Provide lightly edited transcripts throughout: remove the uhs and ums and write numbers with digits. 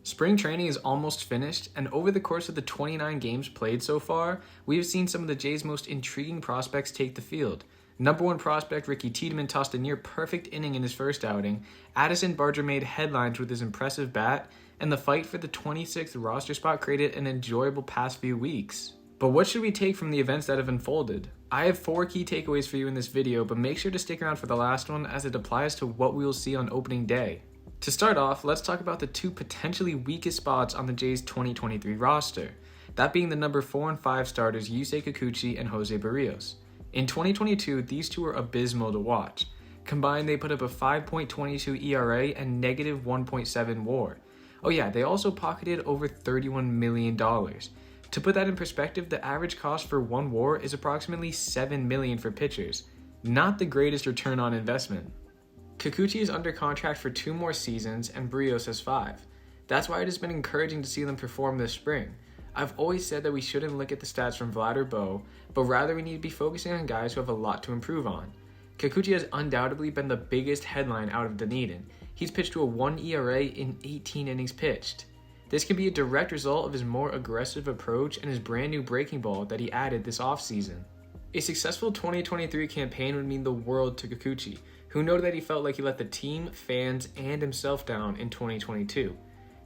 Spring training is almost finished, and over the course of the 29 games played so far, we have seen some of the Jays' most intriguing prospects take the field. Number one prospect Ricky Tiedemann tossed a near-perfect inning in his first outing, Addison Barger made headlines with his impressive bat, and the fight for the 26th roster spot created an enjoyable past few weeks. But what should we take from the events that have unfolded? I have 4 key takeaways for you in this video, but make sure to stick around for the last one as it applies to what we will see on opening day. To start off, let's talk about the 2 potentially weakest spots on the Jays' 2023 roster, that being the number 4 and 5 starters Yusei Kikuchi and Jose Barrios. In 2022, these 2 were abysmal to watch. Combined, they put up a 5.22 ERA and negative 1.7 WAR. Oh yeah, they also pocketed over $31 million. To put that in perspective, the average cost for 1 WAR is approximately $7 million for pitchers. Not the greatest return on investment. Kikuchi is under contract for 2 more seasons and Barrios has 5. That's why it has been encouraging to see them perform this spring. I've always said that we shouldn't look at the stats from Vlad or Bo, but rather we need to be focusing on guys who have a lot to improve on. Kikuchi has undoubtedly been the biggest headline out of Dunedin. He's pitched to a 1 ERA in 18 innings pitched. This can be a direct result of his more aggressive approach and his brand new breaking ball that he added this offseason. A successful 2023 campaign would mean the world to Kikuchi, who noted that he felt like he let the team, fans, and himself down in 2022.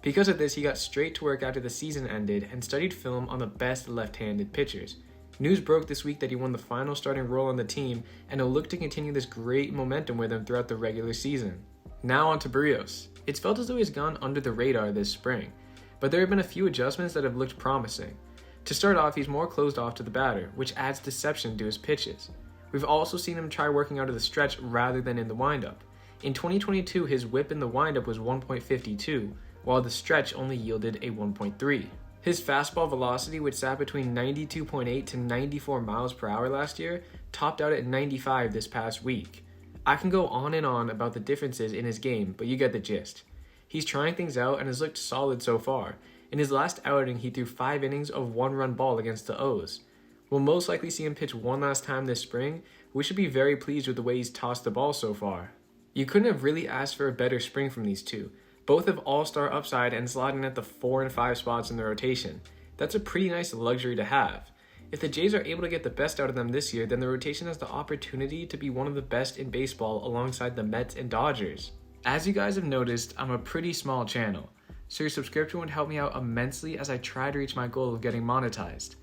Because of this, he got straight to work after the season ended and studied film on the best left-handed pitchers. News broke this week that he won the final starting role on the team and will look to continue this great momentum with him throughout the regular season. Now on to Barrios. It's felt as though he's gone under the radar this spring, but there have been a few adjustments that have looked promising. To start off, he's more closed off to the batter, which adds deception to his pitches. We've also seen him try working out of the stretch rather than in the windup. In 2022, his whip in the windup was 1.52, while the stretch only yielded a 1.3. His fastball velocity, which sat between 92.8 to 94 miles per hour last year, topped out at 95 this past week. I can go on and on about the differences in his game, but you get the gist. He's trying things out and has looked solid so far. In his last outing, he threw 5 innings of 1-run ball against the O's. We'll most likely see him pitch one last time this spring. We should be very pleased with the way he's tossed the ball so far. You couldn't have really asked for a better spring from these 2. Both have all-star upside and slot in at the 4 and 5 spots in the rotation. That's a pretty nice luxury to have. If the Jays are able to get the best out of them this year, then the rotation has the opportunity to be one of the best in baseball alongside the Mets and Dodgers. As you guys have noticed, I'm a pretty small channel, so your subscription would help me out immensely as I try to reach my goal of getting monetized.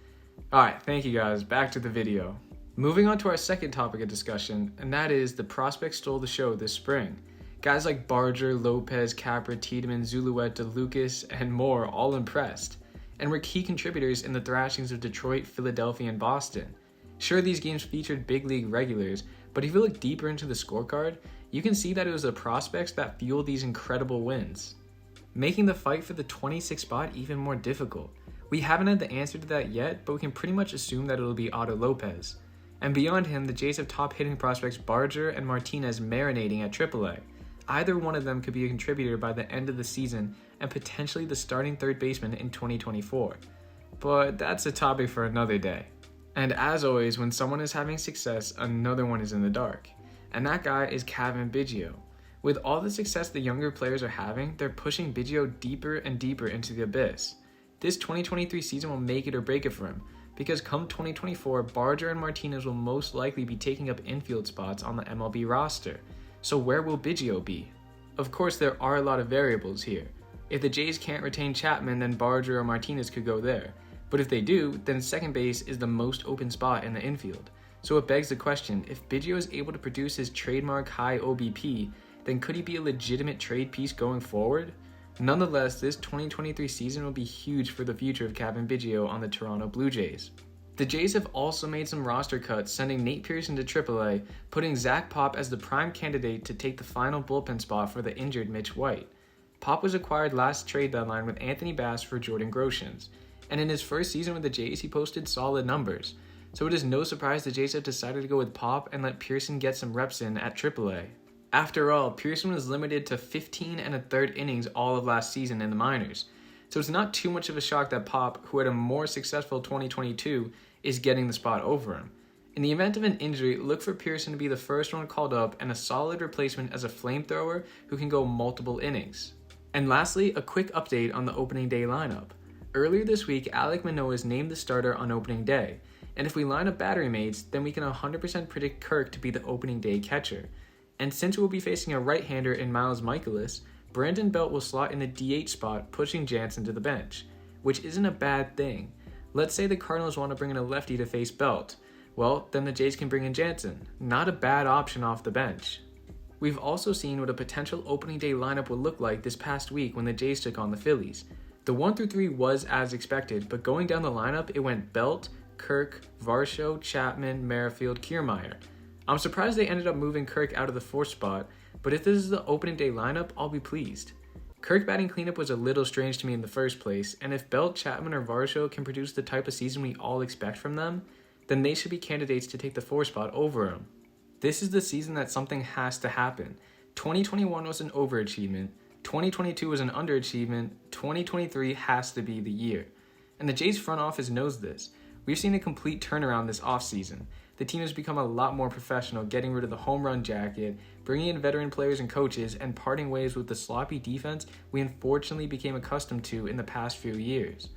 Alright, thank you guys, back to the video. Moving on to our second topic of discussion, and that is the prospects stole the show this spring. Guys like Barger, Lopez, Capra, Tiedemann, Zuluet, DeLucas, and more all impressed, and were key contributors in the thrashings of Detroit, Philadelphia, and Boston. Sure, these games featured big league regulars, but if you look deeper into the scorecard, you can see that it was the prospects that fueled these incredible wins, making the fight for the 26th spot even more difficult. We haven't had the answer to that yet, but we can pretty much assume that it'll be Otto Lopez. And beyond him, the Jays have top hitting prospects Barger and Martinez marinating at AAA. Either one of them could be a contributor by the end of the season and potentially the starting third baseman in 2024. But that's a topic for another day. And as always, when someone is having success, another one is in the dark. And that guy is Cavan Biggio. With all the success the younger players are having, they're pushing Biggio deeper and deeper into the abyss. This 2023 season will make it or break it for him, because come 2024, Barger and Martinez will most likely be taking up infield spots on the MLB roster. So where will Biggio be? Of course, there are a lot of variables here. If the Jays can't retain Chapman, then Barger or Martinez could go there. But if they do, then second base is the most open spot in the infield. So it begs the question, if Biggio is able to produce his trademark high OBP, then could he be a legitimate trade piece going forward? Nonetheless, this 2023 season will be huge for the future of Cavan Biggio on the Toronto Blue Jays. The Jays have also made some roster cuts, sending Nate Pearson to AAA, putting Zach Pop as the prime candidate to take the final bullpen spot for the injured Mitch White. Pop was acquired last trade deadline with Anthony Bass for Jordan Groshans, and in his first season with the Jays, he posted solid numbers. So it is no surprise the Jays have decided to go with Pop and let Pearson get some reps in at AAA. After all, Pearson was limited to 15 1/3 innings all of last season in the minors, so it's not too much of a shock that Pop, who had a more successful 2022, is getting the spot over him. In the event of an injury, look for Pearson to be the first one called up and a solid replacement as a flamethrower who can go multiple innings. And lastly, a quick update on the opening day lineup. Earlier this week, Alek Manoah is named the starter on opening day, and if we line up battery mates, then we can 100% predict Kirk to be the opening day catcher. And since we'll be facing a right-hander in Miles Mikolas, Brandon Belt will slot in the DH spot, pushing Jansen to the bench, which isn't a bad thing. Let's say the Cardinals want to bring in a lefty to face Belt. Well, then the Jays can bring in Jansen. Not a bad option off the bench. We've also seen what a potential opening day lineup would look like this past week when the Jays took on the Phillies. The 1-3 was as expected, but going down the lineup, it went Belt, Kirk, Varsho, Chapman, Merrifield, Kiermaier. I'm surprised they ended up moving Kirk out of the 4th spot, but if this is the opening day lineup, I'll be pleased. Kirk batting cleanup was a little strange to me in the first place, and if Belt, Chapman, or Varsho can produce the type of season we all expect from them, then they should be candidates to take the 4 spot over him. This is the season that something has to happen. 2021 was an overachievement, 2022 was an underachievement, 2023 has to be the year. And the Jays front office knows this. We've seen a complete turnaround this offseason. The team has become a lot more professional, getting rid of the home run jacket, bringing in veteran players and coaches, and parting ways with the sloppy defense we unfortunately became accustomed to in the past few years.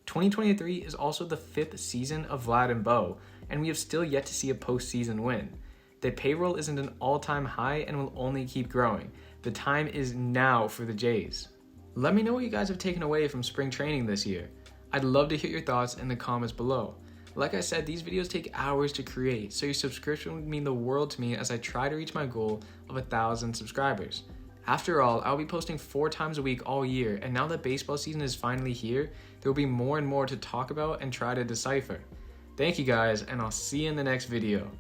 2023 is also the 5th season of Vlad and Bo, and we have still yet to see a postseason win. The payroll is at an all-time high and will only keep growing. The time is now for the Jays. Let me know what you guys have taken away from spring training this year. I'd love to hear your thoughts in the comments below. Like I said, these videos take hours to create, so your subscription would mean the world to me as I try to reach my goal of 1,000 subscribers. After all, I'll be posting 4 times a week all year, and now that baseball season is finally here, there will be more and more to talk about and try to decipher. Thank you guys, and I'll see you in the next video.